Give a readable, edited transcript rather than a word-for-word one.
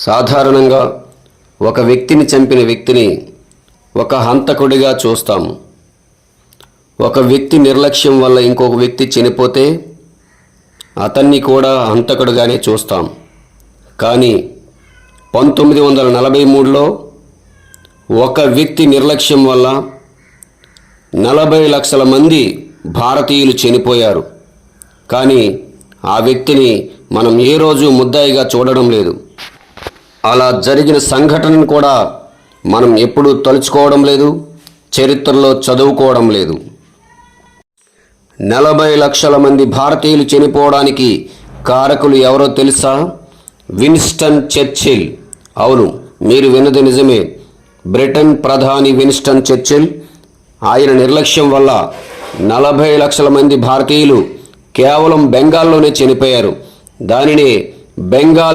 సాధారణంగా ఒక వ్యక్తిని చంపిన వ్యక్తిని ఒక హంతకుడిగా చూస్తాము. ఒక వ్యక్తి నిర్లక్ష్యం వల్ల ఇంకొక వ్యక్తి చనిపోతే అతన్ని కూడా హంతకుడిగానే చూస్తాం. కానీ 1943లో ఒక వ్యక్తి నిర్లక్ష్యం వల్ల 40 లక్షల మంది భారతీయులు చనిపోయారు. కానీ ఆ వ్యక్తిని మనం ఏ రోజు ముద్దాయిగా చూడడం లేదు. అలా జరిగిన సంఘటనను కూడా మనం ఎప్పుడూ తలుచుకోవడం లేదు, చరిత్రలో చదువుకోవడం లేదు. 40 లక్షల మంది భారతీయులు చనిపోవడానికి కారకులు ఎవరో తెలుసా? Winston Churchill. అవును, మీరు విన్నది నిజమే. బ్రిటన్ ప్రధాని విన్స్టన్ చర్చిల్. ఆయన నిర్లక్ష్యం వల్ల 40 లక్షల మంది భారతీయులు కేవలం బెంగాల్లోనే చనిపోయారు. దానినే బెంగాల్